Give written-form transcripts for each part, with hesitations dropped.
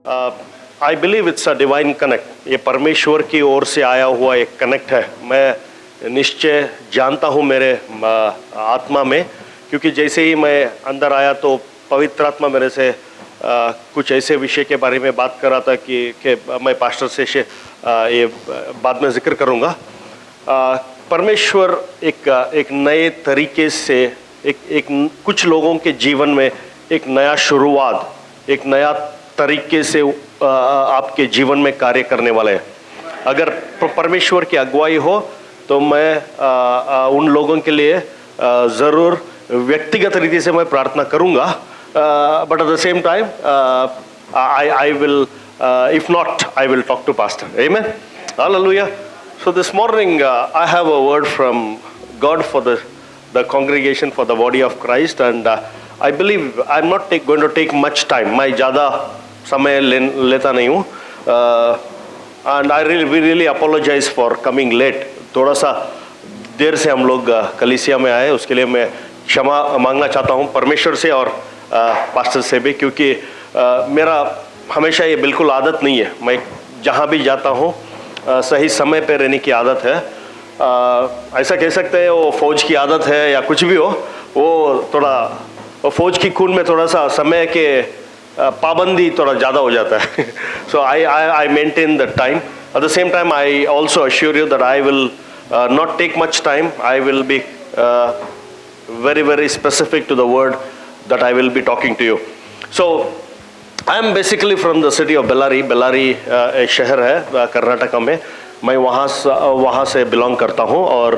I believe it's a divine connect. ये परमेश्वर की ओर से आया हुआ एक कनेक्ट है। मैं निश्चय जानता हूँ मेरे आत्मा में, क्योंकि जैसे ही मैं अंदर आया तो पवित्र आत्मा मेरे से कुछ ऐसे विषय के बारे में बात कर रहा था कि मैं पास्टर से ये बाद में जिक्र करूँगा। परमेश्वर एक नए तरीके से एक कुछ लोगों के जीवन में एक नया शुरुआत, एक नया तरीके से आपके जीवन में कार्य करने वाले हैं। अगर परमेश्वर की अगुवाई हो तो मैं उन लोगों के लिए ज़रूर व्यक्तिगत रीति से मैं प्रार्थना करूंगा, but at the same time I will, if not, I will talk to pastor. Amen. Hallelujah. So this morning I have a word from God for the congregation, for the body of Christ, and I believe I'm not going to take much time. मैं ज़्यादा समय लेता नहीं हूँ, and we really apologize for coming late. थोड़ा सा देर से हम लोग कलीसिया में आए, उसके लिए मैं क्षमा मांगना चाहता हूँ परमेश्वर से और पास्टर से भी, क्योंकि मेरा हमेशा ये बिल्कुल आदत नहीं है। मैं जहाँ भी जाता हूँ सही समय पे रहने की आदत है। ऐसा कह सकते हैं वो फौज की आदत है या कुछ भी हो, वो थोड़ा फौज की खून में थोड़ा सा समय के पाबंदी थोड़ा ज़्यादा हो जाता है। So I maintain the time. At the same time I also assure you that I will not take much time. I will be very specific to the word that I will be talking to you. So I am basically from the city of Bellary. Bellary एक शहर है कर्नाटका में। मैं वहाँ से belong करता हूँ, और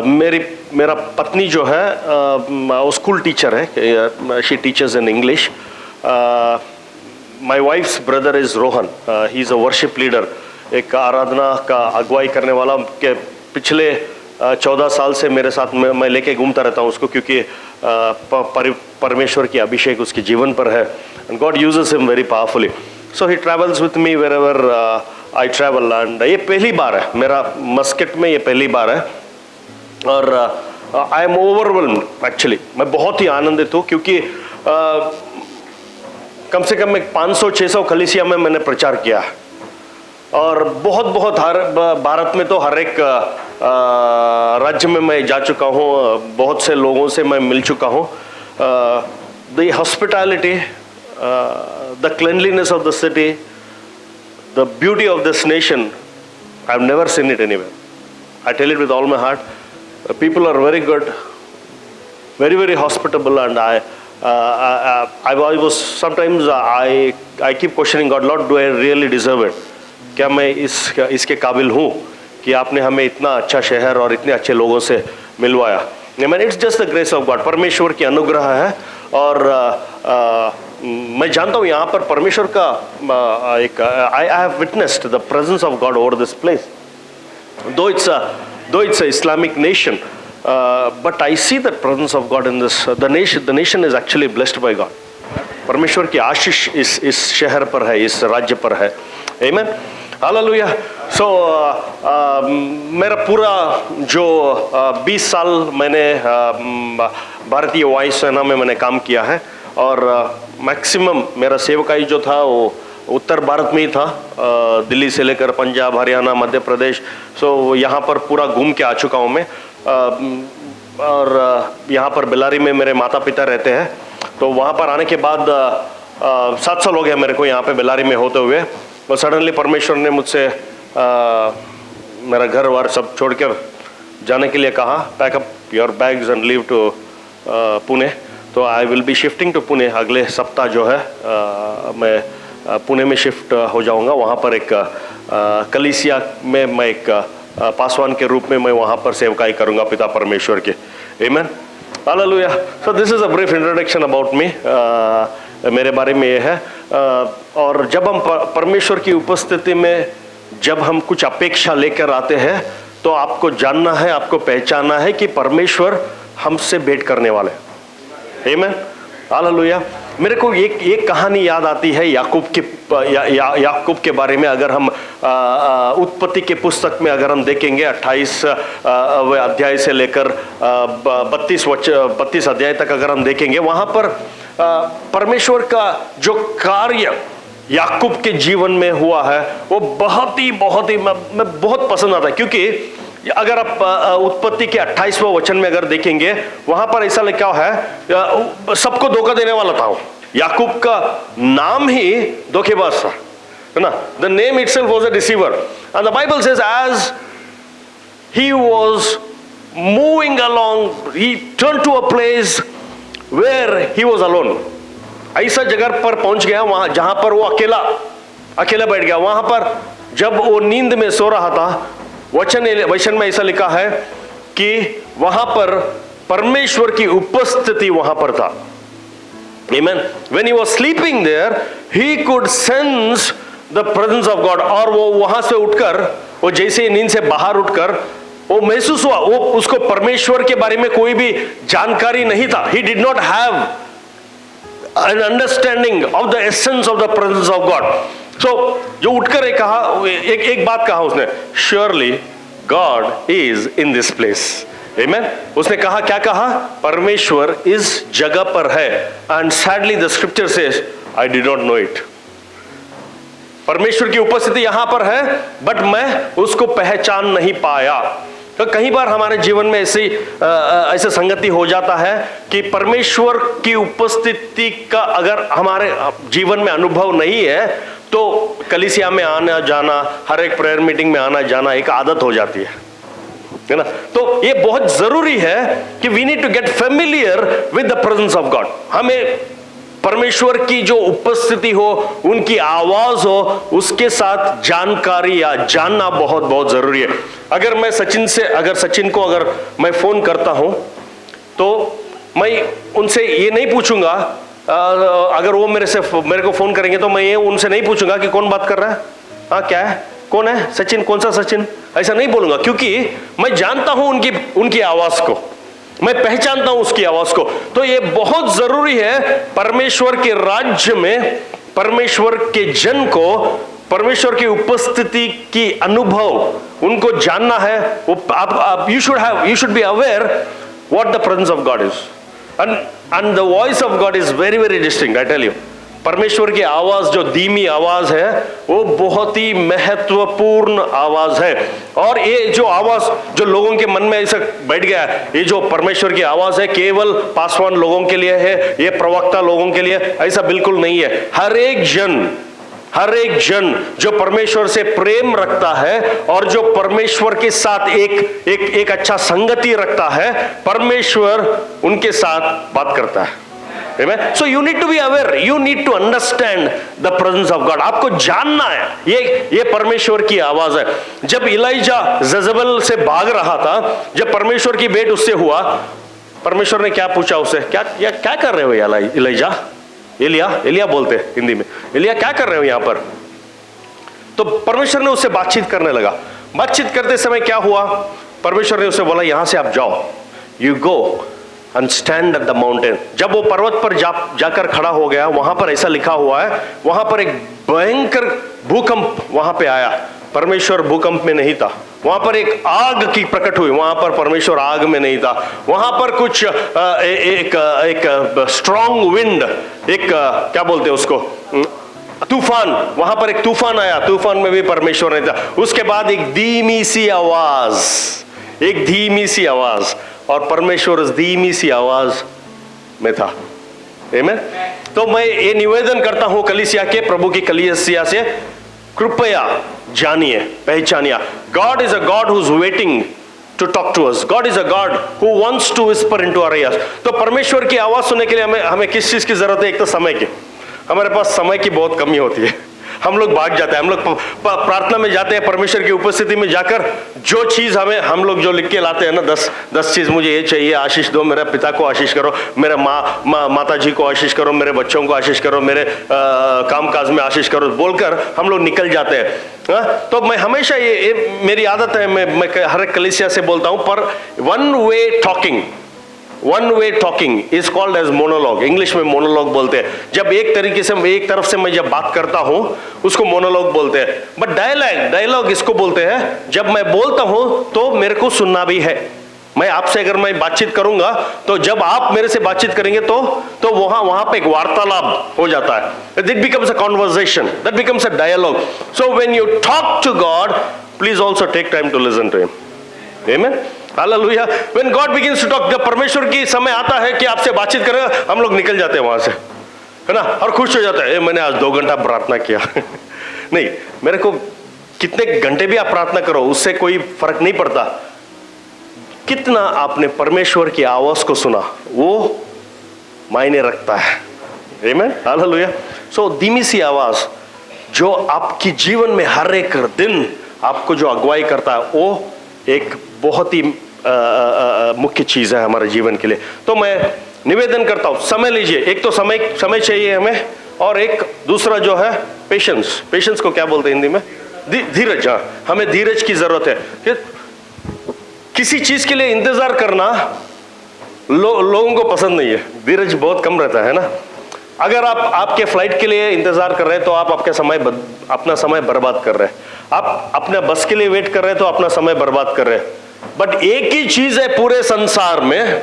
मेरा पत्नी जो है वो स्कूल टीचर है। She teachers in English. My wives brother is Rohan. He is a worship leader, एक आराधना का अगुवाई करने वाला। के पिछले 14 साल से मेरे साथ मैं लेके घूमता रहता हूँ उसको, क्योंकि परमेश्वर की अभिषेक उसके जीवन पर है, and God uses him very powerfully. So he travels with me wherever I travel, and ये पहली बार है मेरा मस्कट में, ये पहली बार है, और I am overwhelmed actually. मैं बहुत ही आनंदित हूँ, क्योंकि कम से कम 500-600 कलीसिया में मैंने प्रचार किया है, और बहुत हर भारत में तो हर एक राज्य में मैं जा चुका हूँ, बहुत से लोगों से मैं मिल चुका हूँ. The hospitality, the cleanliness of the city, the beauty of this nation, I have never seen it anywhere. I tell it with all my heart. People are very good, very hospitable, and I was sometimes I keep questioning God, Lord, do I really deserve it? क्या मैं इसके काबिल हूँ कि आपने हमें इतना अच्छा शहर और इतने अच्छे लोगों से मिलवाया? It's just the grace of God. परमेश्वर की अनुग्रह है, और मैं जानता हूँ यहाँ पर परमेश्वर का एक I have witnessed the presence of God over this place. Though it's a Islamic nation, but I see the presence of God in this. The nation is actually blessed by God. परमेश्वर की आशीष इस शहर पर है, इस राज्य पर है. आमीन. हालेलुया. सो मेरा पूरा जो 20 साल मैंने भारतीय वायुसेना में मैंने काम किया है, और मैक्सिमम मेरा सेवकाई जो था वो उत्तर भारत में ही था, दिल्ली से लेकर पंजाब, हरियाणा, मध्य प्रदेश. सो यहाँ पर पूरा घूम के आ चुका हूँ मैं. और यहाँ पर बेल्लारी में मेरे माता पिता रहते हैं, तो वहाँ पर आने के बाद 7 साल हो गया मेरे को यहाँ पे बेल्लारी में होते हुए. और सडनली परमेश्वर ने मुझसे मेरा घर वार सब छोड़कर जाने के लिए कहा, pack up your bags and leave to Pune. तो I will be shifting to Pune. अगले सप्ताह जो है मैं पुणे में शिफ्ट हो जाऊंगा. वहाँ पर एक कलीसिया में मैं एक पासवान के रूप में मैं वहाँ पर सेवकाई करूँगा पिता परमेश्वर के. आमीन. Hallelujah. So this is a brief introduction about me. मेरे बारे में ये है. और जब हम परमेश्वर की उपस्थिति में जब हम कुछ अपेक्षा लेकर आते हैं, तो आपको जानना है, आपको पहचानना है कि परमेश्वर हमसे भेंट करने वाले हैं. आमीन. हालेलुया. मेरे को एक कहानी याद आती है याकूब के बारे में. अगर हम उत्पत्ति के पुस्तक में अगर हम देखेंगे 28 अध्याय से लेकर 32 अध्याय तक अगर हम देखेंगे, वहाँ पर परमेश्वर का जो कार्य याकूब के जीवन में हुआ है वो बहुत ही मैं बहुत पसंद आता है, क्योंकि अगर आप उत्पत्ति के 28वें वचन में अगर देखेंगे वहां पर ऐसा लिखा है, सबको धोखा देने वाला था वो। याकूब का नाम ही धोखेबाज था, है ना। The name itself was a deceiver and the Bible says as he was moving along, he turned to a place where he was alone. ऐसा जगह पर पहुंच गया वहां जहां पर वो अकेला बैठ गया। वहां पर जब वो नींद में सो रहा था, वचन में ऐसा लिखा है कि वहां पर परमेश्वर की उपस्थिति वहां पर था। Amen. When he was sleeping there, he could sense the presence of God. और वो वहां से उठकर, वो जैसे नींद से बाहर उठकर वो महसूस हुआ, वो उसको परमेश्वर के बारे में कोई भी जानकारी नहीं था। He did not have an understanding of the essence of the presence of God. So जो उठकर एक बात कहा उसने, surely God is in this place. Amen. उसने कहा, क्या कहा? परमेश्वर इस जगह पर है। And sadly the scripture says, I did not know it. परमेश्वर की उपस्थिति यहां पर है, बट मैं उसको पहचान नहीं पाया। तो कई बार हमारे जीवन में ऐसे संगति हो जाता है कि परमेश्वर की उपस्थिति का अगर हमारे जीवन में अनुभव नहीं है तो कलीसिया में आना जाना, हर एक प्रेयर मीटिंग में आना जाना एक आदत हो जाती है ना। तो ये बहुत जरूरी है कि we need to get familiar with the presence of God. हमें परमेश्वर की जो उपस्थिति हो, उनकी आवाज हो, उसके साथ जानकारी या जानना बहुत बहुत जरूरी है। अगर मैं सचिन को अगर मैं फोन करता हूं तो मैं उनसे ये नहीं पूछूंगा, अगर वो मेरे को फोन करेंगे तो मैं ये उनसे नहीं पूछूंगा कि कौन बात कर रहा है, हाँ क्या है, कौन है, सचिन, कौन सा सचिन, ऐसा नहीं बोलूंगा, क्योंकि मैं जानता हूं उनकी आवाज को, मैं पहचानता हूं उसकी आवाज को। तो ये बहुत जरूरी है परमेश्वर के राज्य में परमेश्वर के जन को परमेश्वर की उपस्थिति की अनुभव उनको जानना है। वो आप you should be aware what the presence of God is and the voice of God is very very distinct. I tell you, परमेश्वर की आवाज जो धीमी आवाज है वो बहुत ही महत्वपूर्ण आवाज है। और ये जो आवाज जो लोगों के मन में ऐसा बैठ गया है, ये जो परमेश्वर की आवाज है केवल पासवान लोगों के लिए है, ये प्रवक्ता लोगों के लिए, ऐसा बिल्कुल नहीं है। हर एक जन जो परमेश्वर से प्रेम रखता है और जो परमेश्वर के साथ एक अच्छा संगति रखता है, परमेश्वर उनके साथ बात करता है। Amen. So you need to be aware, you need to understand the presence of God. आपको जानना है ये परमेश्वर की आवाज है। जब इलाइजा जज़ेबेल से भाग रहा था, जब परमेश्वर की भेंट उससे हुआ, परमेश्वर ने क्या पूछा उसे, क्या कर रहे हो इलाइजा, एलिया बोलते हैं हिंदी में, एलिया क्या कर रहे हो यहां पर। तो परमेश्वर ने उससे बातचीत करने लगा। बातचीत करते समय क्या हुआ, परमेश्वर ने उसे बोला यहां से आप जाओ, you go and stand at the mountain। जब वो पर्वत पर जाकर खड़ा हो गया, वहां पर ऐसा लिखा हुआ है, वहां पर एक भयंकर भूकंप वहां पे आया। परमेश्वर भूकंप में नहीं था, वहां पर एक आग की प्रकट हुई, वहां पर परमेश्वर आग में नहीं था। वहां पर कुछ एक स्ट्रॉन्ग विंड, एक क्या बोलते हैं उसको, तूफान, वहां पर एक तूफान आया, तूफान में भी परमेश्वर नहीं था। उसके बाद एक धीमी सी आवाज, और परमेश्वर उस धीमी सी आवाज में था। आमीन। तो मैं ये निवेदन करता हूं कलीसिया के, प्रभु की कलीसिया से, कृपया जानिए, पहचानिए, God is a God who is waiting to talk to us. God is a God who wants to whisper into our ears. तो परमेश्वर की आवाज सुनने के लिए हमें किस चीज की जरूरत है? एक तो समय की, हमारे पास समय की बहुत कमी होती है, हम लोग भाग जाते हैं, हम लोग प्रार्थना में जाते हैं, परमेश्वर की उपस्थिति में जाकर जो चीज हम लोग जो लिख के लाते हैं ना, 10 चीज मुझे ये चाहिए, आशीष दो, मेरे पिता को आशीष करो, मेरे माता जी को आशीष करो, मेरे बच्चों को आशीष करो, मेरे कामकाज में आशीष करो, बोलकर हम लोग निकल जाते हैं। तो मैं हमेशा ये मेरी आदत है, मैं हर एक कलीसिया से बोलता हूं, पर one way talking is called as monologue. English में मोनोलॉग बोलते हैं। जब एक तरफ से मैं जब बात करता हूं उसको मोनोलॉग बोलते हैं। बट डायलॉग इसको बोलते हैं जब मैं बोलता हूं तो मेरे को सुनना भी है। मैं आपसे अगर मैं बातचीत करूंगा तो जब आप मेरे से बातचीत करेंगे तो वहां पे एक वार्तालाप हो जाता है. It becomes a conversation. That becomes a dialogue. So when you talk to God, please also take time to listen to Him. Amen. Hallelujah. When God begins to talk, जब परमेश्वर की समय आता है कि आपसे बातचीत करेगा, हम लोग निकल जाते हैं वहां से, है ना, और खुश हो जाता है, मैंने आज 2 घंटा प्रार्थना किया. नहीं, मेरे को कितने घंटे भी आप प्रार्थना करो उससे कोई फर्क नहीं पड़ता. कितना आपने परमेश्वर की आवाज को सुना वो मायने रखता है. आमीन. हालेलुया. सो धीमी सी आवाज जो आपकी जीवन में हर एक दिन आपको जो अगुवाई करता है वो एक बहुत ही मुख्य चीज है हमारे जीवन के लिए. तो मैं निवेदन करता हूं, समय लीजिए. एक तो समय चाहिए हमें, और एक दूसरा जो है पेशेंस को क्या बोलते हैं हिंदी में? धीरज. हाँ, हमें धीरज की जरूरत है. किसी चीज के लिए इंतजार करना लोगों को पसंद नहीं है. धीरज बहुत कम रहता है ना. अगर आप आपके फ्लाइट के लिए इंतजार कर रहे हैं तो आप अपना समय बर्बाद कर रहे हैं. आप अपने बस के लिए वेट कर रहे हैं तो अपना समय बर्बाद कर रहे हैं. बट एक ही चीज है पूरे संसार में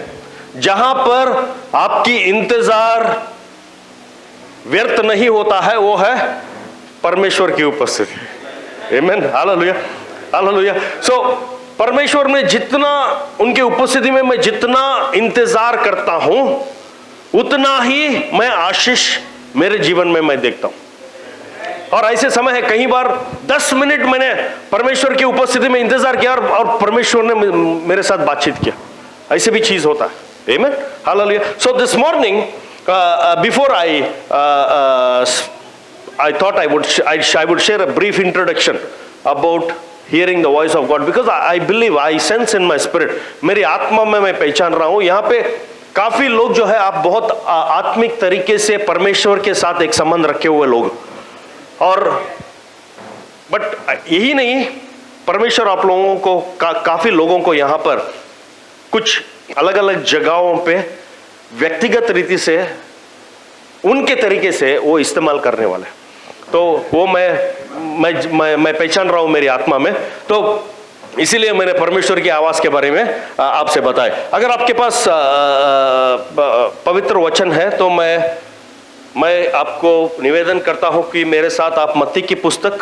जहां पर आपकी इंतजार व्यर्थ नहीं होता है, वो है परमेश्वर की उपस्थिति. आमीन. हालेलुया. हालेलुया. सो परमेश्वर में जितना, उनके उपस्थिति में मैं जितना इंतजार करता हूं उतना ही मैं आशीष मेरे जीवन में मैं देखता हूं. और ऐसे समय है कई बार 10 मिनट मैंने परमेश्वर की उपस्थिति में इंतजार किया और परमेश्वर ने मेरे साथ बातचीत किया. ऐसे भी चीज होता है. आमीन. Hallelujah. So this morning before I thought I would share a brief introduction about hearing the voice of God, because I believe, I sense in my spirit, मेरी आत्मा में मैं पहचान रहा हूं यहाँ पे काफी लोग जो है आप बहुत आत्मिक तरीके से परमेश्वर के साथ एक संबंध रखे हुए लोग. और बट यही नहीं, परमेश्वर आप लोगों को काफी लोगों को यहाँ पर कुछ अलग अलग जगहों पे व्यक्तिगत रीति से उनके तरीके से वो इस्तेमाल करने वाले. तो वो मैं पहचान रहा हूं मेरी आत्मा में. तो इसीलिए मैंने परमेश्वर की आवाज के बारे में आपसे बताया. अगर आपके पास पवित्र वचन है तो मैं आपको निवेदन करता हूं कि मेरे साथ आप मत्ती की पुस्तक,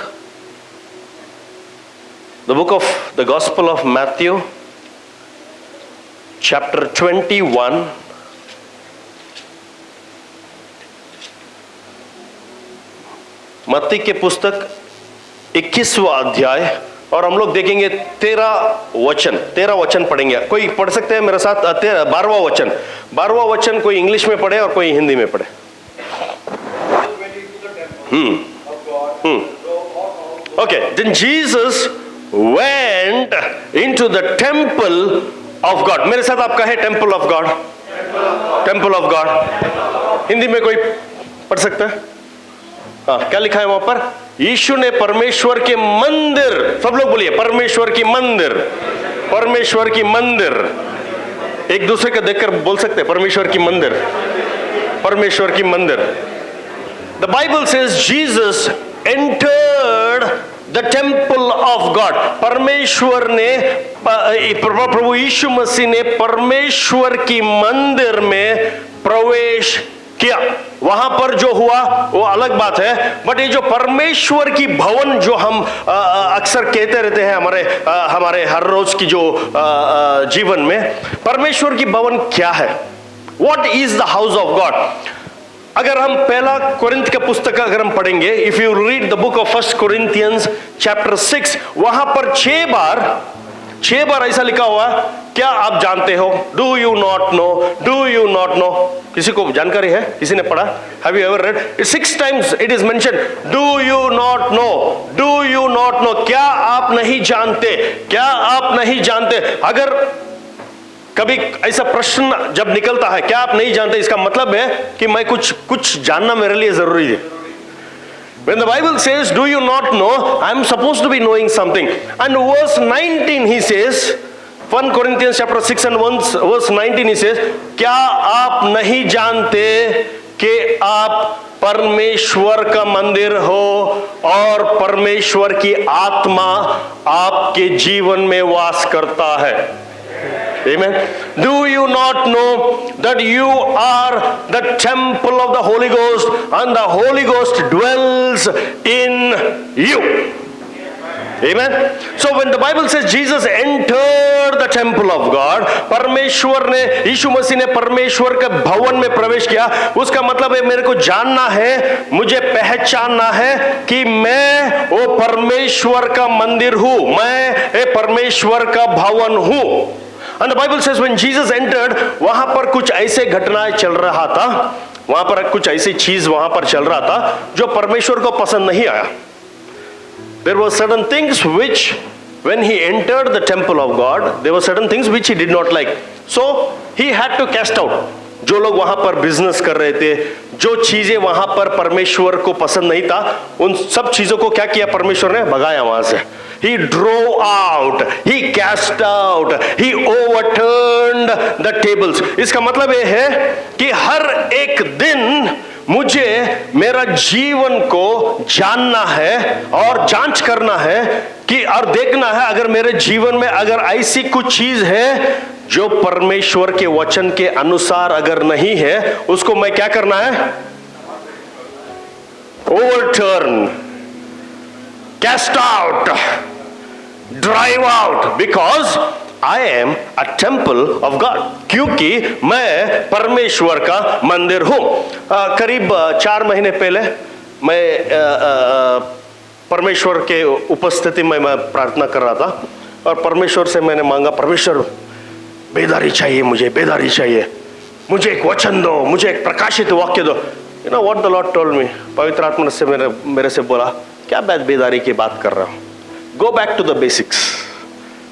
the book of the gospel of Matthew, chapter 21, मत्ती की पुस्तक 21वां अध्याय, और हम लोग देखेंगे 13 वचन पढ़ेंगे. कोई पढ़ सकते हैं मेरे साथ? 12वां वचन कोई इंग्लिश में पढ़े और कोई हिंदी में पढ़े. Okay, then Jesus went into the temple of God. मेरे साथ आप कहे temple of God. Temple of God Hindi में कोई पढ़ सकता है? हाँ, क्या लिखा है वहां पर? यीशु ने परमेश्वर के मंदिर, सब लोग बोलिए परमेश्वर की मंदिर. परमेश्वर की मंदिर. एक दूसरे को देखकर बोल सकते हैं परमेश्वर की मंदिर. परमेश्वर की मंदिर. The Bible says Jesus entered the temple of God. परमेश्वर ने, प्रभु यीशु मसीह ने परमेश्वर की मंदिर में प्रवेश किया. वहां पर जो हुआ वो अलग बात है, बट ये जो परमेश्वर की भवन जो हम अक्सर कहते रहते हैं हमारे हर रोज की जो जीवन में, परमेश्वर की भवन क्या है? What is the house of God? अगर हम पहला कोरिन्थ का पुस्तक अगर हम पढ़ेंगे, if you read the book of 1 Corinthians chapter 6, वहां पर 6 बार ऐसा लिखा हुआ. क्या आप जानते हो? Do you not know? Do you not know? किसी को जानकारी है? किसी ने पढ़ा? Have you ever read? 6 times it is mention, do you not know, do you not know. क्या आप नहीं जानते? क्या आप नहीं जानते? अगर कभी ऐसा प्रश्न जब निकलता है, क्या आप नहीं जानते, इसका मतलब है कि मैं कुछ जानना मेरे लिए जरूरी है. When the Bible says, do you not know, I am supposed to be knowing something. And verse 19 he says, 1 Corinthians chapter 6 and verse 19 he says, क्या आप नहीं जानते कि आप परमेश्वर का मंदिर हो और परमेश्वर की आत्मा आपके जीवन में वास करता है? Amen. Do you not know that you are the temple of the Holy Ghost and the Holy Ghost dwells in you? Amen. So when the Bible says Jesus entered the temple of God, परमेश्वर ने, यीशु मसीह ने परमेश्वर के भवन में प्रवेश किया, उसका मतलब है मेरे को जानना है, मुझे पहचानना है कि मैं वो परमेश्वर का मंदिर हूं, मैं ये परमेश्वर का भवन हूं. And the Bible says when Jesus entered, वहां पर कुछ ऐसे घटनाएं चल रहा था, वहां पर कुछ ऐसी चीज वहां पर चल रहा था जो परमेश्वर को पसंद नहीं आया. There were certain things which, when he entered the temple of God, there were certain things which he did not like. So he had to cast out. जो लोग वहां पर बिजनेस कर रहे थे, जो चीजें वहां पर परमेश्वर को पसंद नहीं था, उन सब चीजों को क्या किया परमेश्वर ने? भगाया वहां से. He drove out, he cast out, he overturned the tables. इसका मतलब ये है कि हर एक दिन मुझे मेरा जीवन को जानना है और जांच करना है कि और देखना है अगर मेरे जीवन में अगर ऐसी कुछ चीज है जो परमेश्वर के वचन के अनुसार अगर नहीं है, उसको मैं क्या करना है? Overturn, cast out, drive out, because I am a temple of God. क्योंकि मैं परमेश्वर का मंदिर हूं. करीब 4 महीने पहले मैं परमेश्वर के उपस्थिति में मैं प्रार्थना कर रहा था और परमेश्वर से मैंने मांगा, परमेश्वर बेदारी चाहिए, मुझे बेदारी चाहिए, मुझे एक वचन दो, मुझे एक प्रकाशित वाक्य दो. You know what the Lord told me? पवित्र आत्मा से मेरे से बोला, क्या बेदारी की बात कर रहा हूं? Go back to the basics.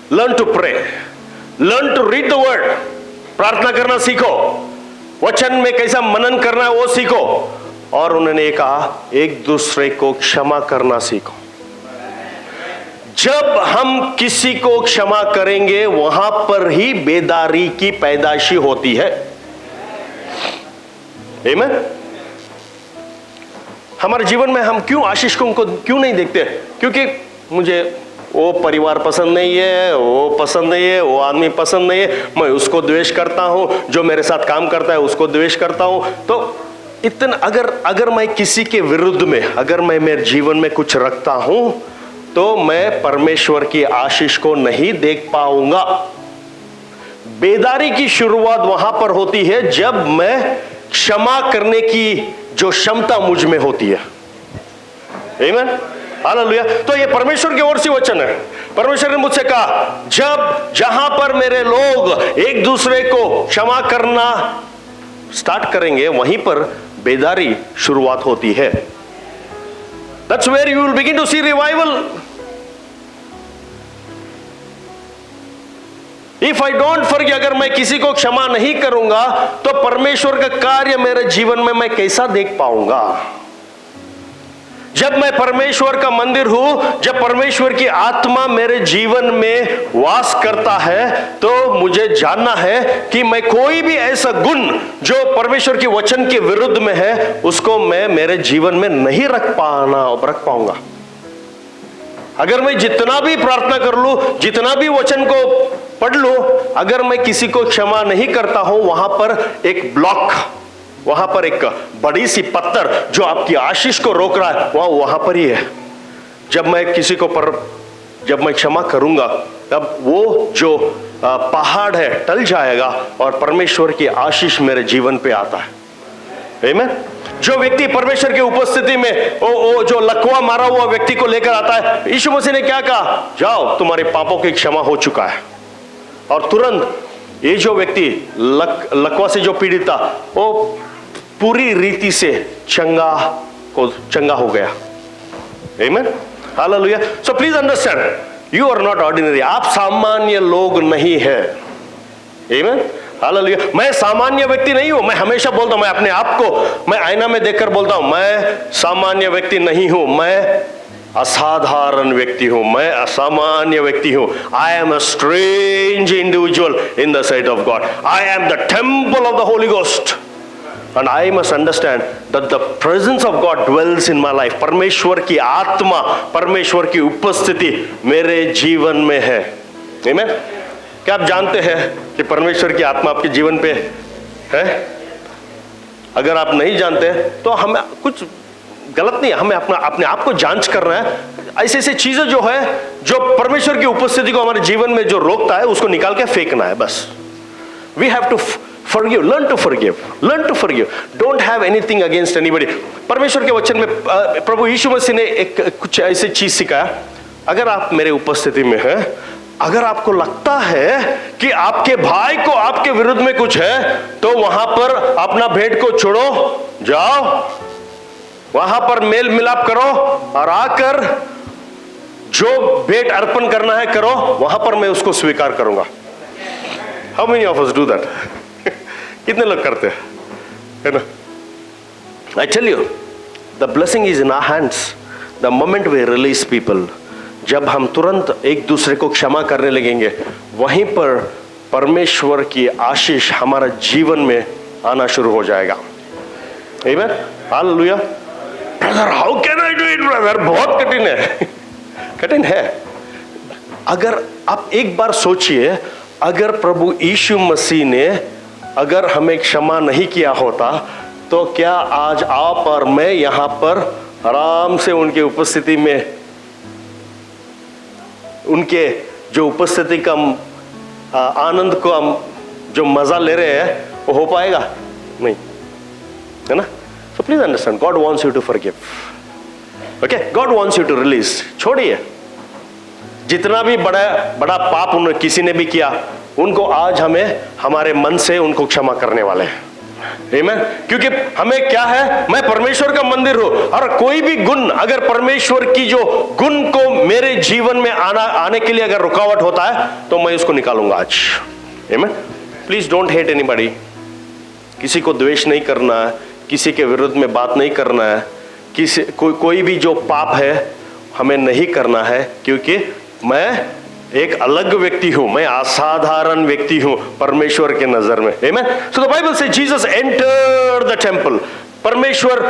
Learn to pray. Learn to read the word. प्रार्थना करना सीखो, वचन में कैसा मनन करना है वो सीखो. और उन्होंने कहा एक दूसरे को क्षमा करना सीखो. जब हम किसी को क्षमा करेंगे वहां पर ही बेदारी की पैदाशी होती है. आमीन. हमारे जीवन में हम क्यों आशीषों को क्यों नहीं देखते? क्योंकि मुझे वो परिवार पसंद नहीं है, वो पसंद नहीं है, वो आदमी पसंद नहीं है, मैं उसको द्वेष करता हूं, जो मेरे साथ काम करता है उसको द्वेष करता हूं. तो इतना अगर मैं किसी के विरुद्ध में अगर मैं मेरे जीवन में कुछ रखता हूं तो मैं परमेश्वर की आशीष को नहीं देख पाऊंगा. बेदारी की शुरुआत वहां पर होती है जब मैं क्षमा करने की जो क्षमता मुझ में होती है. आमीन. हालेलुया. तो ये परमेश्वर की ओर से वचन है. परमेश्वर ने मुझसे कहा जहां पर मेरे लोग एक दूसरे को क्षमा करना स्टार्ट करेंगे वहीं पर बेदारी शुरुआत होती है. That's where you will begin to see revival. If I don't forgive, अगर मैं किसी को क्षमा नहीं करूंगा तो परमेश्वर का कार्य मेरे जीवन में मैं कैसा देख पाऊंगा? जब मैं परमेश्वर का मंदिर हूं, जब परमेश्वर की आत्मा मेरे जीवन में वास करता है, तो मुझे जानना है कि मैं कोई भी ऐसा गुण जो परमेश्वर के वचन के विरुद्ध में है उसको मैं मेरे जीवन में नहीं रख पाऊंगा. अगर मैं जितना भी प्रार्थना कर लूं, जितना भी वचन को पढ़ लूं, अगर मैं किसी को क्षमा नहीं करता हूं, वहां पर एक ब्लॉक, वहां पर एक बड़ी सी पत्थर जो आपकी आशीष को रोक रहा है वहां पर ही है. जब मैं किसी को जब मैं क्षमा करूंगा तब वो जो पहाड़ है टल जाएगा और परमेश्वर की आशीष मेरे जीवन पे आता है. आमीन. जो व्यक्ति परमेश्वर की उपस्थिति में वो जो लकवा मारा हुआ व्यक्ति को लेकर आता है, यीशु मसीह ने क्या कहा? जाओ, तुम्हारे पापों की क्षमा हो चुका है. और तुरंत ये जो व्यक्ति लकवा से जो पीड़ित था वो पूरी रीति से चंगा हो गया. आमीन. Hallelujah. So please understand, you are not ordinary. आप सामान्य लोग नहीं है. आमीन. हालेलुया. मैं सामान्य व्यक्ति नहीं हूं. मैं हमेशा बोलता हूं, मैं अपने आप को मैं आईना में देखकर बोलता हूं, मैं सामान्य व्यक्ति नहीं हूं, मैं असाधारण व्यक्ति हूं, मैं असामान्य व्यक्ति हूं. I am a strange individual in the site of God. I am the temple of the Holi ghost. And I must understand that the presence of God dwells in my life. परमेश्वर की आत्मा, परमेश्वर की उपस्थिति मेरे जीवन में है. Amen. क्या आप जानते हैं कि परमेश्वर की आत्मा आपके जीवन पे है? अगर आप नहीं जानते तो हमें कुछ गलत नहीं है, हमें अपने आप को जांच करना है। ऐसे ऐसे चीजें जो है, जो परमेश्वर की उपस्थिति को हमारे जीवन में जो रोकता है, उसको निकाल के फेंकना है बस। We have to forgive, learn to forgive, don't have anything against anybody। परमेश्वर के वचन में प्रभु यीशु मसीह ने एक कुछ ऐसी चीज सिखाया, अगर आप मेरे उपस्थिति में हैं, अगर आपको लगता है कि आपके भाई को आपके विरुद्ध में कुछ है, तो वहां पर अपना भेंट को छोड़ो, जाओ वहां पर मेल मिलाप करो और आकर जो भेंट अर्पण करना है करो, वहां पर मैं उसको स्वीकार करूंगा। How many of us do that? कितने लोग करते हैं, है ना? I tell you, the blessing is in our hands. The moment we release people, जब हम तुरंत एक दूसरे को क्षमा करने लगेंगे, वहीं पर परमेश्वर की आशीष हमारा जीवन में आना शुरू हो जाएगा। Amen? Hallelujah. Brother, how can I do it, brother? बहुत कठिन है। कठिन है। अगर आप एक बार सोचिए, अगर प्रभु यीशु मसीह ने अगर हमें क्षमा नहीं किया होता, तो क्या आज आप और मैं यहां पर आराम से उनके उपस्थिति में, उनके जो उपस्थिति का आनंद को हम जो मजा ले रहे हैं, वो हो पाएगा? नहीं, है ना? So please understand, God wants you to forgive. Okay, God wants you to release. छोड़िए, जितना भी बड़ा पाप उन्होंने किसी ने भी किया, उनको आज हमें हमारे मन से उनको क्षमा करने वाले हैं। आमीन। क्योंकि हमें क्या है, मैं परमेश्वर का मंदिर हूं, और कोई भी गुण अगर परमेश्वर की जो गुण को मेरे जीवन में आने के लिए अगर रुकावट होता है, तो मैं उसको निकालूंगा आज। आमीन। Please don't hate anybody. किसी को द्वेष नहीं करना है, किसी के विरुद्ध में बात नहीं करना है, कोई भी जो पाप है हमें नहीं करना है, क्योंकि मैं एक अलग व्यक्ति हूं, मैं असाधारण व्यक्ति हूं परमेश्वर के नजर में। आमीन। सो द बाइबल से जीसस एंटर द टेंपल। परमेश्वर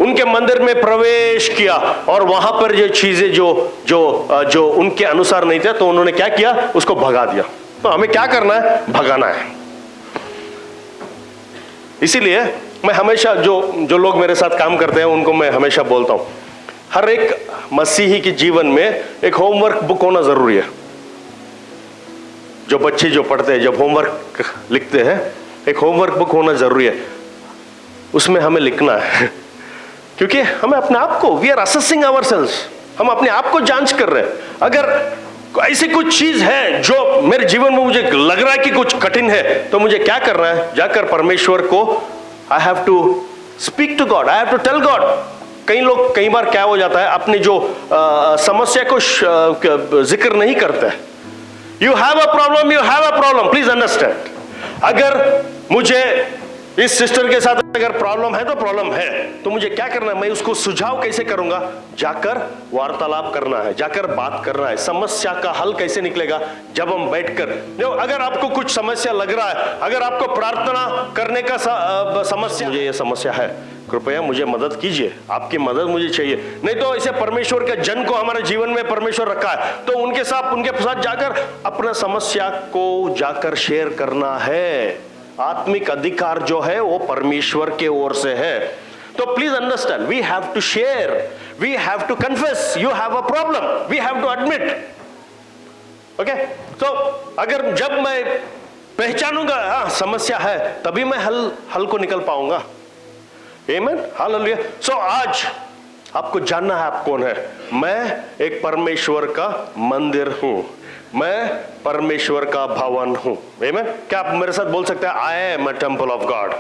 उनके मंदिर में प्रवेश किया, और वहां पर जो चीजें जो उनके अनुसार नहीं थे, तो उन्होंने क्या किया, उसको भगा दिया। तो हमें क्या करना है, भगाना है। इसीलिए मैं हमेशा जो लोग मेरे साथ काम करते हैं, उनको मैं हमेशा बोलता हूं, हर एक मसीही के जीवन में एक होमवर्क बुक होना जरूरी है। जो बच्चे जो पढ़ते हैं, जब होमवर्क लिखते हैं, एक होमवर्क बुक होना जरूरी है। उसमें हमें लिखना है, क्योंकि हमें अपने आप को, वी आर असेसिंग आवरसेल्व्स, हम अपने आप को जांच कर रहे हैं। अगर ऐसी कुछ चीज है जो मेरे जीवन में मुझे लग रहा है कि कुछ कठिन है, तो मुझे क्या करना है, जाकर परमेश्वर को I have to speak to God, I have to tell God. कई बार क्या हो जाता है, अपनी जो समस्या को जिक्र नहीं करते। You have a problem, please understand. अगर मुझे इस सिस्टर के साथ अगर प्रॉब्लम है, तो प्रॉब्लम है, तो मुझे क्या करना है, मैं उसको सुझाव कैसे करूंगा, जाकर वार्तालाप करना है, जाकर बात करना है। समस्या का हल कैसे निकलेगा, जब हम बैठकर, अगर आपको कुछ समस्या लग रहा है, अगर आपको प्रार्थना करने का समस्या, मुझे ये समस्या है, कृपया मुझे मदद कीजिए, आपकी मदद मुझे चाहिए। नहीं तो ऐसे परमेश्वर के जन को हमारे जीवन में परमेश्वर रखा है, तो उनके साथ जाकर अपना समस्या को जाकर शेयर करना है। आत्मिक अधिकार जो है वो परमेश्वर के ओर से है। तो please understand, we have to share, we have to confess, you have a problem, we have to admit. Okay, तो अगर जब मैं पहचानूंगा समस्या है, तभी मैं हल को निकल पाऊंगा। आमीन, हालेलुया। सो आज आपको जानना है आप कौन है। मैं एक परमेश्वर का मंदिर हूं, मैं परमेश्वर का भवन हूं। आमीन। क्या आप मेरे साथ बोल सकते हैं, I am a temple of God,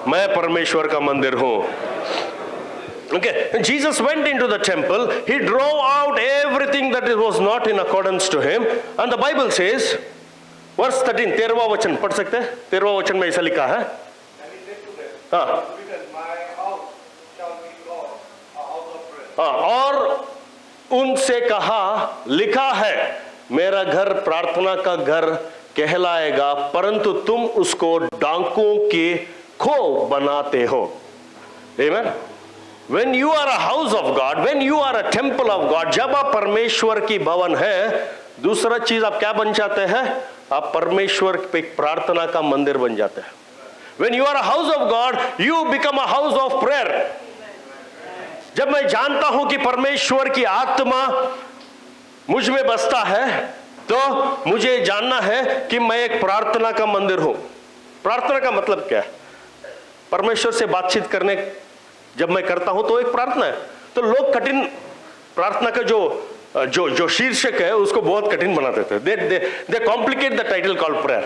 मैं परमेश्वर का मंदिर हूं। Okay, Jesus went into the temple, he drove out everything that was not in accordance to him, and the Bible says, verse 13, 13वां वचन पढ़ सकते हैं। 13वां वचन में ऐसा लिखा है, हाँ, और उनसे कहा, लिखा है मेरा घर प्रार्थना का घर कहलाएगा, परंतु तुम उसको डांकों के खो बनाते हो। आमीन। When you are a house of God, when you are a temple of God, जब आप परमेश्वर की भवन है, दूसरा चीज आप क्या बन जाते हैं? आप परमेश्वर पे प्रार्थना का मंदिर बन जाते हैं। When you are a house of God, you become a house of prayer. जब मैं जानता हूं कि परमेश्वर की आत्मा मुझ में बसता है, तो मुझे जानना है कि मैं एक प्रार्थना का मंदिर हूं। प्रार्थना का मतलब क्या है? परमेश्वर से बातचीत करने जब मैं करता हूं तो एक प्रार्थना है। तो लोग कठिन प्रार्थना का जो शीर्षक है उसको बहुत कठिन बना देते हैं। They complicate the title called prayer.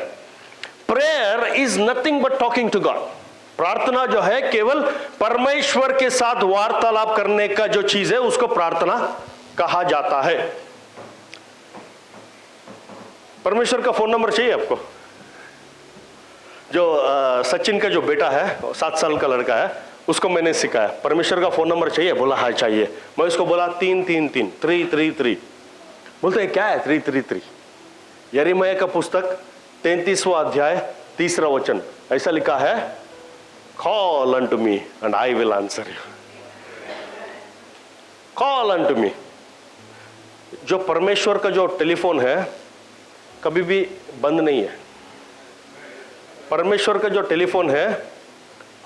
Prayer is nothing but talking to God. प्रार्थना जो है केवल परमेश्वर के साथ वार्तालाप करने का जो चीज है उसको प्रार्थना कहा जाता है। परमेश्वर का फोन नंबर चाहिए आपको? जो सचिन का जो बेटा है, 7 साल का लड़का है, उसको मैंने सिखाया परमेश्वर का फोन नंबर चाहिए। बोला हाँ चाहिए। मैं उसको बोला 333 333। बोलते हैं क्या है 333? यिर्मयाह का पुस्तक 33वां अध्याय 3रा वचन ऐसा लिखा है, call unto me and I will answer you. Call unto me. जो परमेश्वर का जो टेलीफोन है कभी भी बंद नहीं है। परमेश्वर का जो टेलीफोन है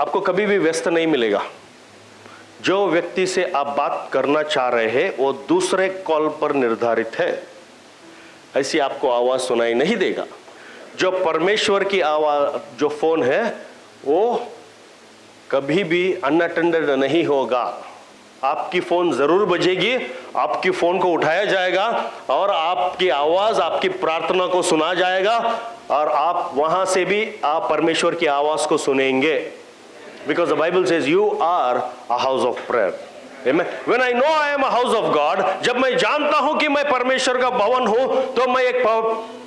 आपको कभी भी व्यस्त नहीं मिलेगा। जो व्यक्ति से आप बात करना चाह रहे हैं वो दूसरे कॉल पर निर्धारित है, ऐसी आपको आवाज सुनाई नहीं देगा। जो परमेश्वर की आवाज जो फोन है वो कभी भी अनअटेंडेड नहीं होगा। आपकी फोन जरूर बजेगी, आपकी फोन को उठाया जाएगा और आपकी आवाज आपकी प्रार्थना को सुना जाएगा और आप वहां से भी आप परमेश्वर की आवाज को सुनेंगे। Because the Bible says you are a house of prayer. Amen. When I know I am a house of God, जब मैं जानता हूं कि मैं परमेश्वर का भवन हूं, तो मैं एक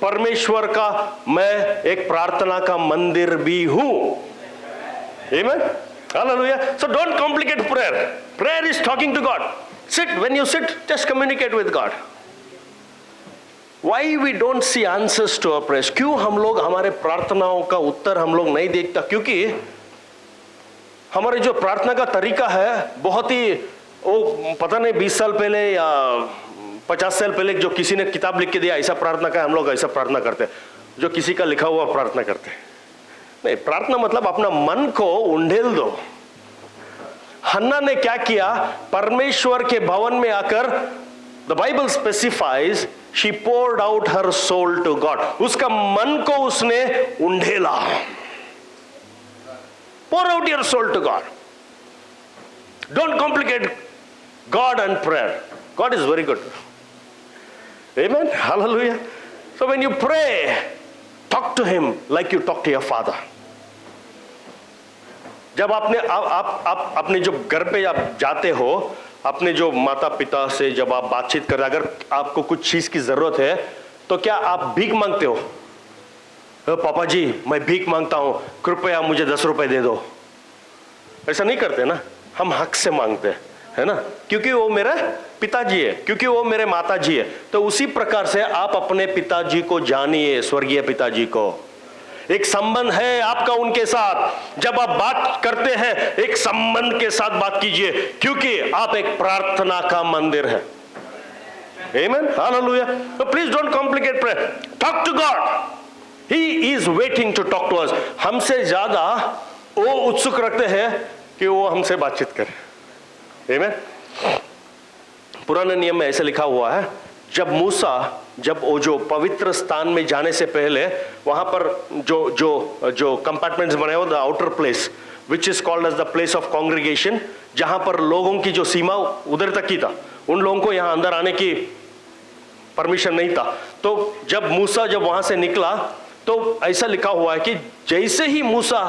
परमेश्वर का मैं एक प्रार्थना का मंदिर भी हूं। Amen. Hallelujah. So don't complicate prayer. Prayer is talking to God. Sit. When you sit, just communicate with God. Why we don't see answers to our prayers? क्यों हम लोग हमारे प्रार्थनाओं का उत्तर हम लोग नहीं देखता? क्योंकि हमारे जो प्रार्थना का तरीका है बहुत ही वो पता नहीं 20 साल पहले या 50 साल पहले जो किसी ने किताब लिख के दिया ऐसा प्रार्थना का हम लोग ऐसा प्रार्थना करते हैं, जो किसी का लिखा हुआ प्रार्थना करते हैं। नहीं, प्रार्थना मतलब अपना मन को उंडेल दो। हन्ना ने क्या किया? परमेश्वर के भवन में आकर the Bible specifies she poured out her soul to God. उसका मन को उसने उंडेला। Pour out your soul to God. Don't complicate God and prayer. God is very good. Amen. Hallelujah. So when you pray, talk to Him like you talk to your father. जब आप अपने जो घर पे आप जाते हो, अपने जो माता पिता से जब आप बातचीत कर, अगर आपको कुछ चीज की जरूरत है तो क्या आप भीख मांगते हो? पापा जी मैं भीख मांगता हूं, कृपया मुझे 10 रुपए दे दो। ऐसा नहीं करते ना, हम हक से मांगते हैं, है ना, क्योंकि वो मेरे पिताजी है, क्योंकि वो मेरे माता जी है। तो उसी प्रकार से आप अपने पिताजी को जानिए, स्वर्गीय पिताजी को। एक संबंध है आपका उनके साथ। जब आप बात करते हैं एक संबंध के साथ बात कीजिए, क्योंकि आप एक प्रार्थना का मंदिर है। Amen. Hallelujah. So please don't complicate prayer. Talk to God. He is waiting to talk to us. हमसे ज्यादा वो उत्सुक रखते हैं कि वो हमसे बातचीत करे। Amen. पुराने नियम में ऐसे लिखा हुआ है, जब मूसा जब वो जो पवित्र स्थान में जाने से पहले वहां पर जो कंपार्टमेंट्स बने हुए, the outer place which is called as the place of congregation, जहां पर लोगों की जो सीमा उधर तक ही था, उन लोगों को यहां अंदर आने की परमिशन नहीं था। तो जब मूसा जब वहां से निकला तो ऐसा लिखा हुआ है कि जैसे ही मूसा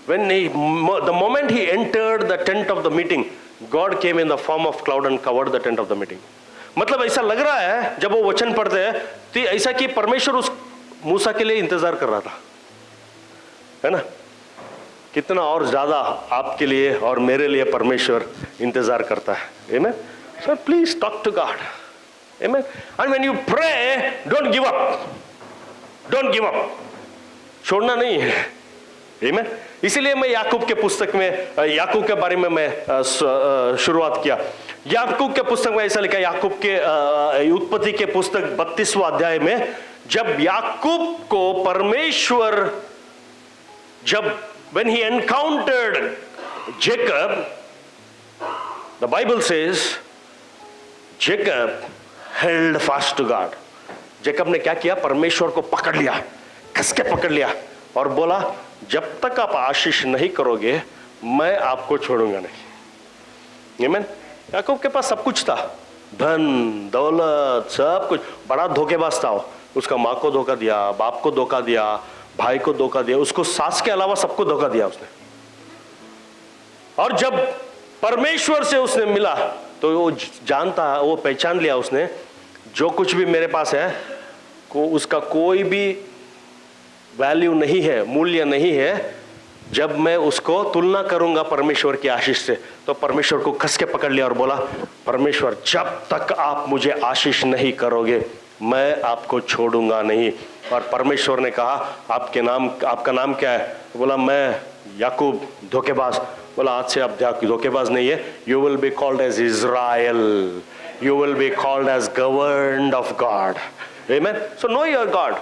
the moment he entered the tent of the meeting, God came in the form of cloud and covered the tent of the meeting. मतलब ऐसा लग रहा है जब वो वचन पढ़ते हैं तो ऐसा कि परमेश्वर उस मूसा के लिए इंतजार कर रहा था, है ना। कितना और ज्यादा आपके लिए और मेरे लिए परमेश्वर इंतजार करता है। Amen. So please talk to God. Amen. And when you pray, don't give up. Don't give up. छोड़ना नहीं है। आमीन। इसीलिए मैं याकूब के पुस्तक में, याकूब के बारे में मैं शुरुआत किया। याकूब के पुस्तक में ऐसा लिखा, याकूब के उत्पत्ति के पुस्तक 32वां अध्याय में, जब याकूब को परमेश्वर, जब when he encountered Jacob, the Bible says Jacob held fast to God. Jacob ने क्या किया? परमेश्वर को पकड़ लिया, कस के पकड़ लिया और बोला जब तक आप आशीष नहीं करोगे मैं आपको छोड़ूंगा नहीं। आमीन। याकूब के पास सब कुछ था, धन दौलत सब कुछ, बड़ा धोखेबाज था। उसका माँ को धोखा दिया, बाप को धोखा दिया, भाई को धोखा दिया, उसको सास के अलावा सबको धोखा दिया उसने। और जब परमेश्वर से उसने मिला तो वो जानता, वो पहचान लिया उसने, जो कुछ भी मेरे पास है को उसका कोई भी वैल्यू नहीं है, मूल्य नहीं है, जब मैं उसको तुलना करूंगा परमेश्वर की आशीष से। तो परमेश्वर को कस के पकड़ लिया और बोला परमेश्वर जब तक आप मुझे आशीष नहीं करोगे मैं आपको छोड़ूंगा नहीं। और परमेश्वर ने कहा आपका नाम क्या है? बोला मैं याकूब, धोखेबाज। बोला आज से आप धोखेबाज नहीं है, you will be called as Israel, you will be called as governed of God. Amen. So know your God.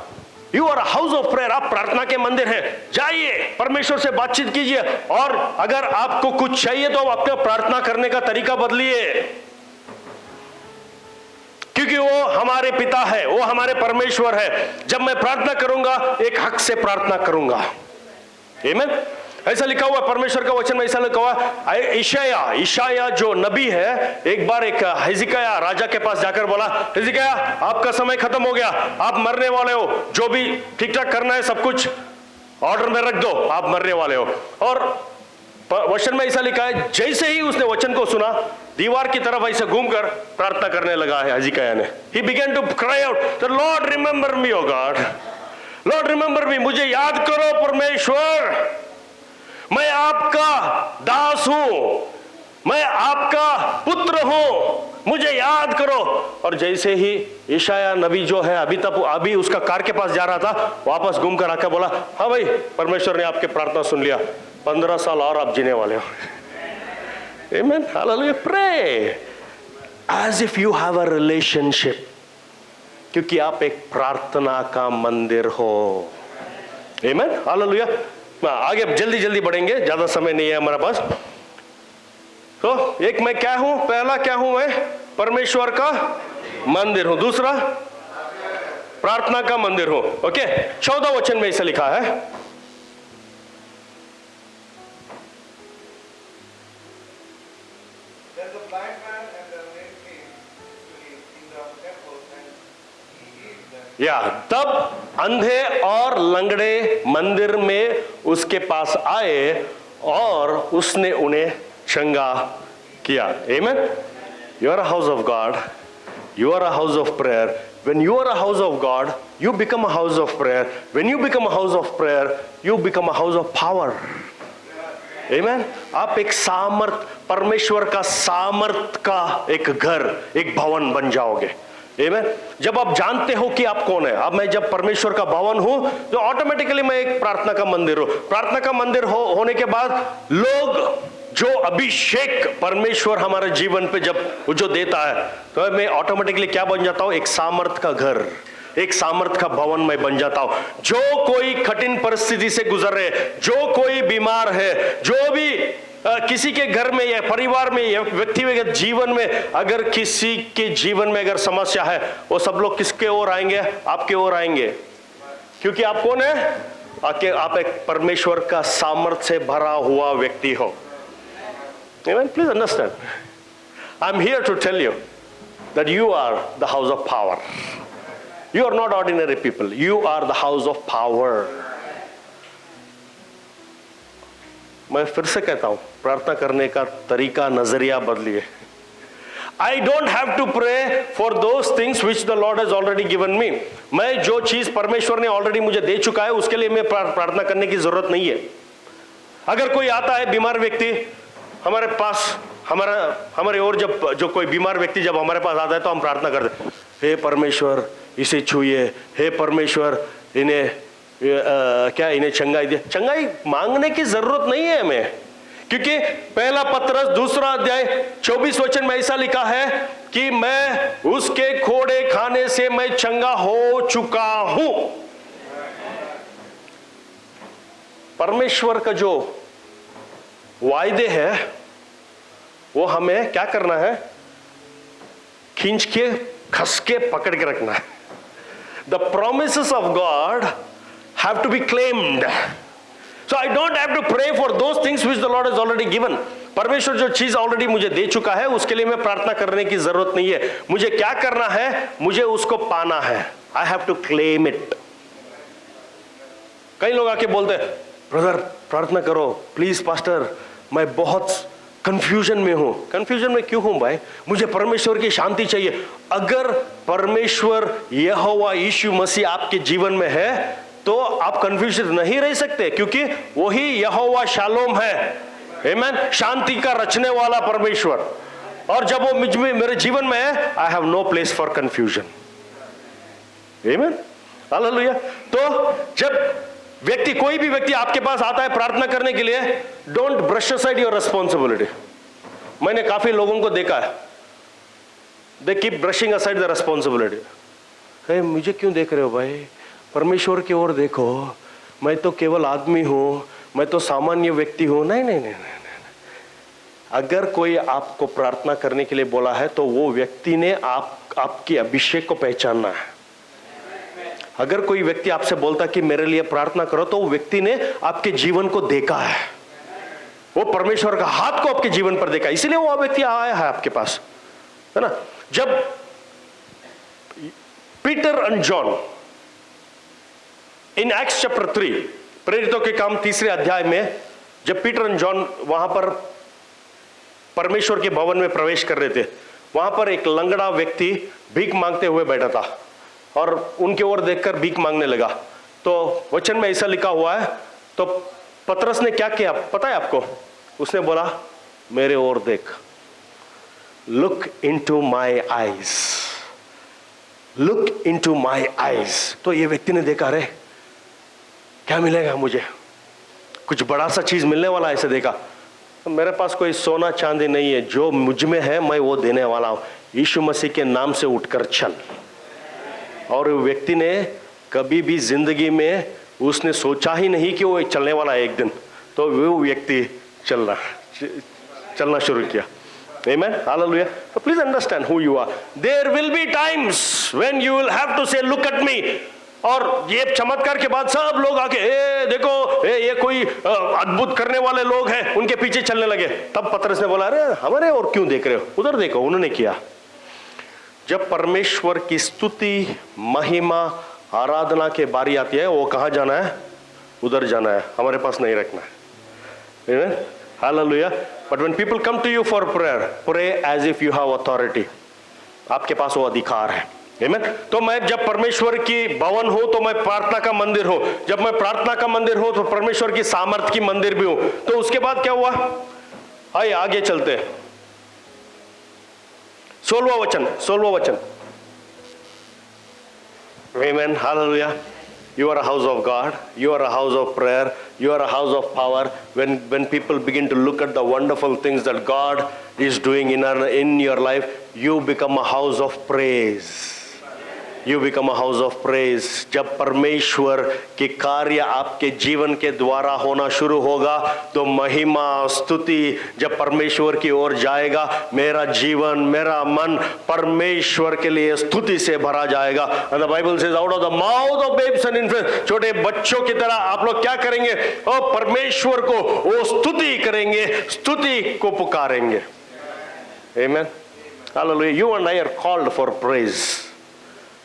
You are a house of prayer. आप प्रार्थना के मंदिर हैं। जाइए परमेश्वर से बातचीत कीजिए, और अगर आपको कुछ चाहिए तो आपका प्रार्थना करने का तरीका बदलिए, क्योंकि वो हमारे पिता है, वो हमारे परमेश्वर है। जब मैं प्रार्थना करूंगा एक हक से प्रार्थना करूंगा। आमीन। ऐसा लिखा हुआ परमेश्वर का वचन में, ऐसा लिखा हुआ ईशाया जो नबी है, एक बार एक हिजकिय्याह राजा के पास जाकर बोला हिजकिय्याह आपका समय खत्म हो गया, आप मरने वाले हो, जो भी ठीक ठाक करना है सब कुछ ऑर्डर में रख दो, आप मरने वाले हो। और वचन में ऐसा लिखा है, जैसे ही उसने वचन को सुना दीवार की तरफ ऐसे घूमकर प्रार्थना करने लगा है हिजकिय्याह ने। He began to cry out, the Lord remember me, O God, Lord remember me, मुझे याद करो परमेश्वर, मैं आपका दास हूं, मैं आपका पुत्र हूं, मुझे याद करो। और जैसे ही ईशाया नबी जो है अभी उसका कार के पास जा रहा था, वापस घूम कर आकर बोला हाँ भाई परमेश्वर ने आपके प्रार्थना सुन लिया, 15 साल और आप जीने वाले हो। Amen. Hallelujah. Pray as if you have a relationship, क्योंकि आप एक प्रार्थना का मंदिर हो। Amen. Hallelujah. आगे जल्दी जल्दी बढ़ेंगे, ज्यादा समय नहीं है हमारे पास। तो एक मैं क्या हूं? पहला क्या हूं? मैं परमेश्वर का मंदिर हूं। दूसरा प्रार्थना का मंदिर हूं। ओके, 14 वचन में ऐसा लिखा है, या तब अंधे और लंगड़े मंदिर में उसके पास आए और उसने उन्हें चंगा किया। Amen. You are a house of God. You are a house of prayer. When you are a house of God, you become a house of prayer. When you become a house of prayer, you become a house of power. Amen. आप एक सामर्थ, परमेश्वर का सामर्थ का एक घर, एक भवन बन जाओगे। Amen. जब आप जानते हो कि आप कौन है, अब मैं जब परमेश्वर का भवन हूं तो ऑटोमेटिकली मैं एक प्रार्थना का मंदिर हूं। प्रार्थना का मंदिर होने के बाद लोग जो अभिषेक परमेश्वर हमारे जीवन पे जब जो देता है तो मैं ऑटोमेटिकली क्या बन जाता हूं? एक सामर्थ का घर, एक सामर्थ का भवन में बन जाता हूं। जो कोई कठिन परिस्थिति से गुजर रहे, जो कोई बीमार है, जो भी किसी के घर में या परिवार में या व्यक्तिगत जीवन में अगर किसी के जीवन में अगर समस्या है, वो सब लोग किसके ओर आएंगे? आपके ओर आएंगे, क्योंकि आप कौन है? आप एक परमेश्वर का सामर्थ से भरा हुआ व्यक्ति हो। Amen. Please understand, I'm here to tell you that you are the house of power. You are not ordinary people, you are the house of power. मैं फिर से कहता हूं, प्रार्थना करने का तरीका, नजरिया बदलिए। I don't have to pray for those things which the Lord has already given me. मैं जो चीज परमेश्वर ने ऑलरेडी मुझे दे चुका है उसके लिए मैं प्रार्थना करने की जरूरत नहीं है। अगर कोई आता है बीमार व्यक्ति हमारे पास, हमारे और जब जो कोई बीमार व्यक्ति जब हमारे पास आता है तो हम प्रार्थना करते हैं, हे परमेश्वर इसे छूइए, हे परमेश्वर इन्हें क्या इन्हें चंगाई दे। चंगाई मांगने की जरूरत नहीं है हमें, क्योंकि पहला पतरस 2 अध्याय 24 वचन में ऐसा लिखा है कि मैं उसके खोड़े खाने से मैं चंगा हो चुका हूं। परमेश्वर का जो वायदे है वो हमें क्या करना है, खींच के खस के पकड़ के रखना है। The promises of God have to be claimed, so I don't have to pray for those things which the Lord has already given. परमेश्वर जो चीज ऑलरेडी मुझे दे चुका है उसके लिए मैं प्रार्थना करने की जरूरत नहीं है। मुझे क्या करना है, मुझे उसको पाना है। I have to claim it. कई लोग आके बोलते हैं, ब्रदर प्रार्थना करो प्लीज पास्टर, मैं बहुत कंफ्यूजन में हूं। कंफ्यूजन में क्यों हूं भाई? मुझे परमेश्वर की शांति चाहिए। अगर परमेश्वर यहोवा यीशु मसीह आपके जीवन में है तो आप कंफ्यूजन नहीं रह सकते, क्योंकि वही यहोवा शालोम है। आमीन। शांति का रचने वाला परमेश्वर। और जब वो मुझ में मेरे जीवन में है, I have no place for confusion. आमीन। हालेलुया। तो जब व्यक्ति, कोई भी व्यक्ति आपके पास आता है प्रार्थना करने के लिए, don't brush aside your responsibility. मैंने काफी लोगों को देखा है, they keep brushing aside the responsibility. मुझे क्यों देख रहे हो भाई, परमेश्वर की ओर देखो, मैं तो केवल आदमी हूं, मैं तो सामान्य व्यक्ति हूं। नहीं नहीं नहीं नहीं, अगर कोई आपको प्रार्थना करने के लिए बोला है तो वो व्यक्ति ने आपकी अभिषेक को पहचानना है। अगर कोई व्यक्ति आपसे बोलता कि मेरे लिए प्रार्थना करो, तो वो व्यक्ति ने आपके जीवन को देखा है, वो परमेश्वर का हाथ को आपके जीवन पर देखा, इसलिए वो व्यक्ति आया है आपके पास, है ना। जब Peter and John in acts chapter 3, प्रेरितों के काम 3 अध्याय में, जब पीटर एंड जॉन वहां पर परमेश्वर के भवन में प्रवेश कर रहे थे, वहां पर एक लंगड़ा व्यक्ति भीख मांगते हुए बैठा था और उनके ओर देखकर भीख मांगने लगा। तो वचन में ऐसा लिखा हुआ है, तो पतरस ने क्या किया पता है आपको? उसने बोला, मेरे ओर देख, look into my eyes, look into my eyes. तो ये व्यक्ति ने देखा, अरे क्या मिलेगा मुझे, कुछ बड़ा सा चीज मिलने वाला, ऐसे देखा। तो मेरे पास कोई सोना चांदी नहीं है, जो मुझ में है मैं वो देने वाला हूं, यीशु मसीह के नाम से उठकर चल। और वो व्यक्ति ने कभी भी जिंदगी में उसने सोचा ही नहीं कि वो चलने वाला है एक दिन, तो वो व्यक्ति चलना शुरू किया। Amen. Hallelujah. So please understand who you are. There will be times when you will have to say, look at me. और ये चमत्कार के बाद सब लोग आके, देखो ये कोई अद्भुत करने वाले लोग हैं, उनके पीछे चलने लगे। तब पतरस ने बोला, अरे हमारे और क्यों देख रहे हो, उधर देखो। उन्होंने किया। जब परमेश्वर की स्तुति, महिमा, आराधना के बारी आती है, वो कहाँ जाना है? उधर जाना है, हमारे पास नहीं रखना है। Amen? Hallelujah. But when people come to you for prayer, pray as if you have authority. आपके पास वो अधिकार है। Amen? तो मैं जब परमेश्वर की भवन हो तो मैं प्रार्थना का मंदिर हो, जब मैं प्रार्थना का मंदिर हो तो परमेश्वर की सामर्थ की मंदिर भी हो। तो उसके बाद क्या हुआ? आइए आगे चलते हैं। 16वां वचन। Amen. Hallelujah. You are a house of God. You are a house of prayer. You are a house of power. When people begin to look at the wonderful things that God is doing in your life, you become a house of praise. You become a house of praise. जब परमेश्वर के कार्य आपके जीवन के द्वारा होना शुरू होगा तो महिमा, स्तुति जब परमेश्वर की ओर जाएगा, मेरा जीवन, मेरा मन परमेश्वर के लिए स्तुति से भरा जाएगा। And the Bible says, out of the mouth of babes and infants, छोटे बच्चों की तरह आप लोग क्या करेंगे? और परमेश्वर को वो स्तुति करेंगे, स्तुति को पुकारेंगे। Amen. Hallelujah. You and I are called for praise.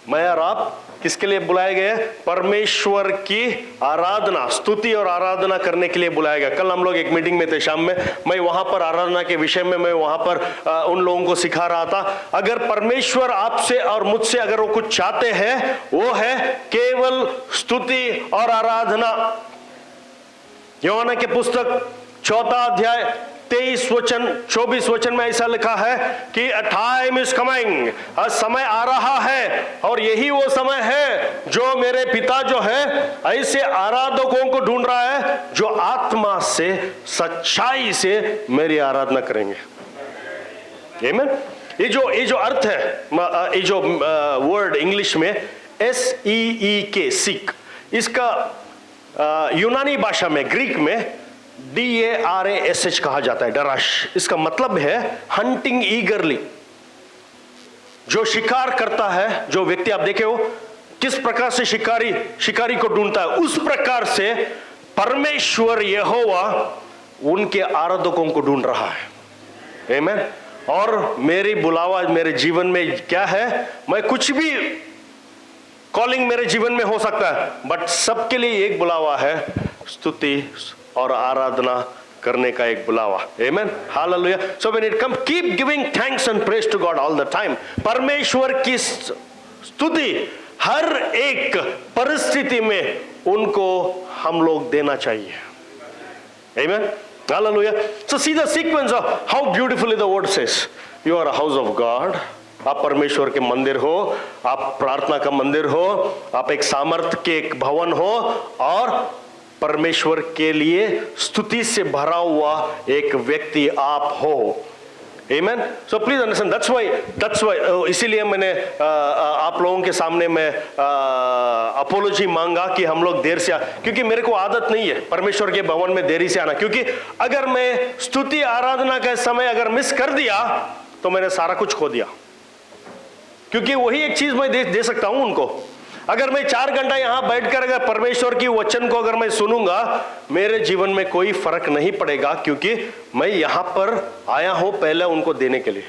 मैं और आप किसके लिए बुलाए गए? परमेश्वर की आराधना, स्तुति और आराधना करने के लिए बुलाया गया। कल हम लोग एक मीटिंग में थे शाम में, मैं वहां पर आराधना के विषय में मैं वहां पर उन लोगों को सिखा रहा था। अगर परमेश्वर आपसे और मुझसे अगर वो कुछ चाहते हैं, वो है केवल स्तुति और आराधना। यूहन्ना की पुस्तक 4 अध्याय 23 वचन 24 वचन में ऐसा लिखा है कि a time is coming, समय आ रहा है, और यही वो समय है जो मेरे पिता जो है ऐसे आराधकों को ढूंढ रहा है जो आत्मा से सच्चाई से मेरी आराधना करेंगे। आमीन। ये जो अर्थ है, ये जो वर्ड इंग्लिश में SEEK, सीक, इसका यूनानी भाषा में, ग्रीक में DARASH कहा जाता है, डराश। इसका मतलब है हंटिंग ईगरली, जो शिकार करता है। जो व्यक्ति आप देखे हो किस प्रकार से शिकारी को ढूंढता है, उस प्रकार से परमेश्वर यहोवा उनके आराधकों को ढूंढ रहा है। आमीन। और मेरी बुलावा मेरे जीवन में क्या है, मैं कुछ भी कॉलिंग मेरे जीवन में हो सकता है, बट सबके लिए एक बुलावा है, स्तुति और आराधना करने का एक बुलावा। Amen, hallelujah. So when it come, keep giving thanks and praise to God all the time. परमेश्वर की स्तुति हर एक परिस्थिति में उनको हम लोग देना चाहिए। Amen, hallelujah. So see the sequence of how beautifully the word says, you are a house of God. आप परमेश्वर के मंदिर हो, आप प्रार्थना का मंदिर हो, आप एक सामर्थ्य के एक भवन हो, और परमेश्वर के लिए स्तुति से भरा हुआ एक व्यक्ति आप हो। Amen. So please understand, that's why इसीलिए मैंने आप लोगों के सामने में अपोलॉजी मांगा कि हम लोग देर से क्योंकि मेरे को आदत नहीं है परमेश्वर के भवन में देरी से आना, क्योंकि अगर मैं स्तुति आराधना का समय अगर मिस कर दिया तो मैंने सारा कुछ खो दिया। क्योंकि वही एक चीज मैं दे सकता हूं उनको। अगर मैं 4 घंटा यहां बैठकर अगर परमेश्वर की वचन को अगर मैं सुनूंगा, मेरे जीवन में कोई फर्क नहीं पड़ेगा, क्योंकि मैं यहां पर आया हूं पहले उनको देने के लिए।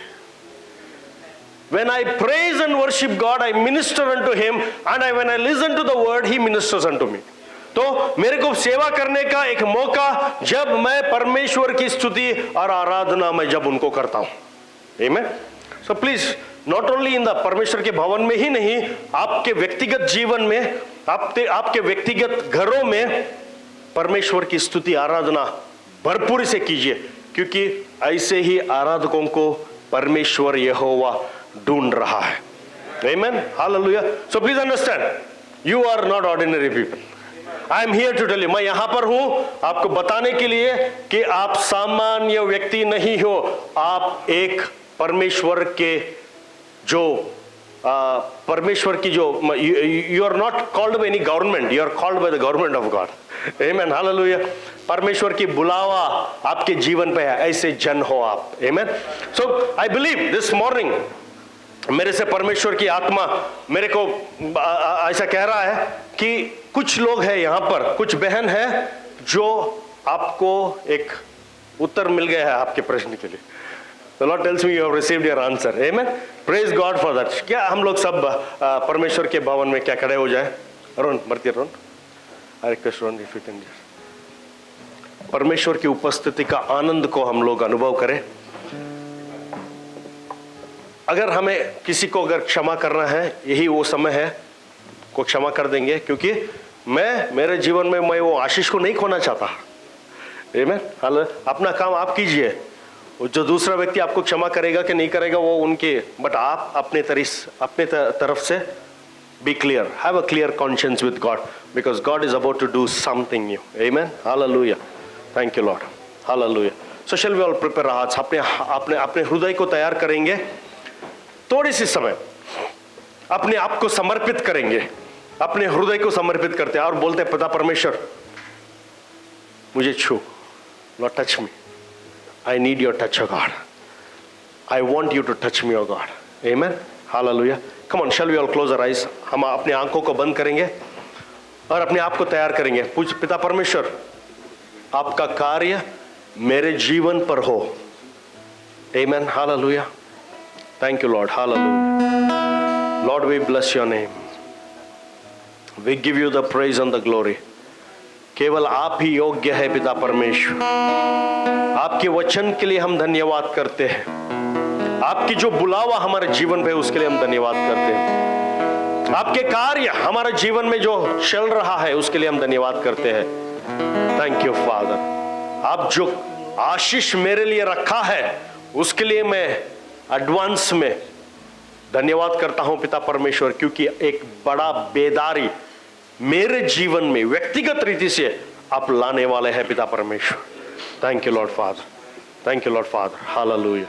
When I praise and worship God, I minister unto Him, and when I listen to the word, He ministers unto me. तो मेरे को सेवा करने का एक मौका जब मैं परमेश्वर की स्तुति और आराधना में जब उनको करता हूं। Amen. So please, not only in the परमेश्वर के भवन में ही नहीं, आपके व्यक्तिगत जीवन में, आपके व्यक्तिगत घरों में परमेश्वर की स्तुति आराधना भरपूरी से कीजिए, क्योंकि ऐसे ही आराधकों को परमेश्वर यहोवा ढूंढ रहा है। Amen, hallelujah. So please understand, you are not ordinary people. I am here to tell you, मैं यहां पर हूं आपको बताने के लिए कि आप सामान्य व्यक्ति नहीं हो, आप एक परमेश्वर के जो परमेश्वर की जो you are not called by any government, you are called by the government of God. Amen, hallelujah. परमेश्वर की बुलावा आपके जीवन पे है, ऐसे जन हो आप। आमेन। सो आई बिलीव दिस मॉर्निंग मेरे से परमेश्वर की आत्मा मेरे को ऐसा कह रहा है कि कुछ लोग हैं यहाँ पर, कुछ बहन है जो आपको एक उत्तर मिल गया है आपके प्रश्न के लिए। The Lord tells me you have received your answer. Amen. Praise God for that. क्या हम लोग सब परमेश्वर के भवन में क्या खड़े हो जाए? अरुण, मरती Arun, I request Arun if you can just परमेश्वर की उपस्थिति का आनंद को हम लोग अनुभव करें। अगर हमें किसी को अगर क्षमा करना है, यही वो समय है को क्षमा कर देंगे, क्योंकि मेरे जीवन में मैं वो आशीष को नहीं खोना चाहता। Amen. अपना काम आप कीजिए, जो दूसरा व्यक्ति आपको क्षमा करेगा कि नहीं करेगा वो उनके, बट आप अपने तरफ से be clear, have a clear conscience with God, because God is about to do something new. Amen, hallelujah. Thank you Lord, hallelujah. So shall we all prepare our hearts, अपने हृदय को तैयार करेंगे, थोड़ी सी समय अपने आप को समर्पित करेंगे, अपने हृदय को समर्पित करते हैं और बोलते, पिता परमेश्वर मुझे छू, Lord touch me, I need your touch, oh God. I want you to touch me, oh God. Amen. Hallelujah. Come on, shall we all close our eyes? हम अपने आंखों को बंद करेंगे और अपने आप को तैयार करेंगे। पूछ, पिता परमेश्वर, आपका कार्य मेरे जीवन पर हो। Amen. Hallelujah. Thank you, Lord. Hallelujah. Lord, we bless your name. We give you the praise and the glory. केवल आप ही योग्य है पिता परमेश्वर। आपके वचन के लिए हम धन्यवाद करते हैं, आपकी जो बुलावा हमारे जीवन पे उसके लिए हम धन्यवाद करते हैं, आपके कार्य हमारे जीवन में जो चल रहा है उसके लिए हम धन्यवाद करते हैं। Thank you father. आप जो आशीष मेरे लिए रखा है, उसके लिए मैं एडवांस में धन्यवाद करता हूं पिता परमेश्वर, क्योंकि एक बड़ा बेदारी मेरे जीवन में व्यक्तिगत रीति से आप लाने वाले हैं पिता परमेश्वर। Thank you Lord father, thank you Lord father, hallelujah.